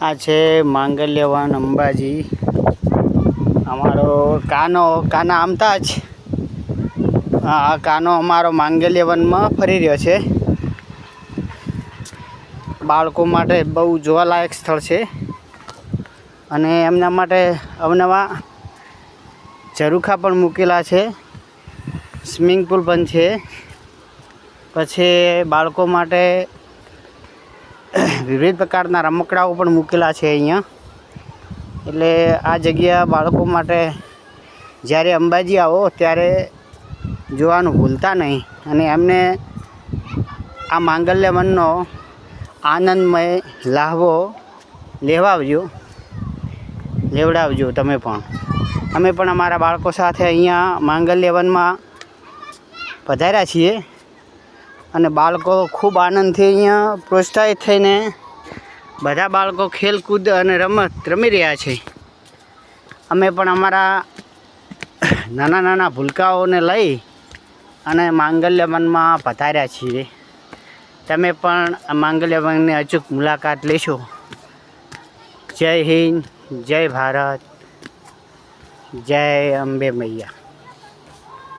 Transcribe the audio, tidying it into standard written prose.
આ છે માંગલ્ય વન અંબાજી। અમારો કાના આમતા જ આ કાનો અમારો માંગલ્ય વનમાં ફરી રહ્યો છે। બાળકો માટે બહુ જોવાલાયક સ્થળ છે અને એમના માટે અવનવા ઝરૂખા પણ મૂકેલા છે, સ્વિમિંગ પુલ પણ છે। પછી બાળકો માટે વિવિધ પ્રકારના રમકડાઓ પણ મૂકેલા છે અહીંયા। એટલે આ જગ્યા બાળકો માટે જ્યારે અંબાજી આવો ત્યારે જોવાનું ભૂલતા નહીં અને એમને આ માંગલ્ય વનનો આનંદમય લાહવો લેવડાવજો તમે પણ। અમે પણ અમારા બાળકો સાથે અહીંયા માંગલ્ય વનમાં પધાર્યા છીએ અને બાળકો ખૂબ આનંદથી અહીંયા પ્રોત્સાહિત થઈને બધા બાળકો ખેલકૂદ અને રમત રમી રહ્યા છે। અમે પણ અમારા નાના ભૂલકાઓને લઈ અને માંગલ્ય વનમાં પધાર્યા છીએ। તમે પણ આ માંગલ્ય વનની અચૂક મુલાકાત લેશો। જય હિન્દ, જય ભારત, જય અંબે મૈયા।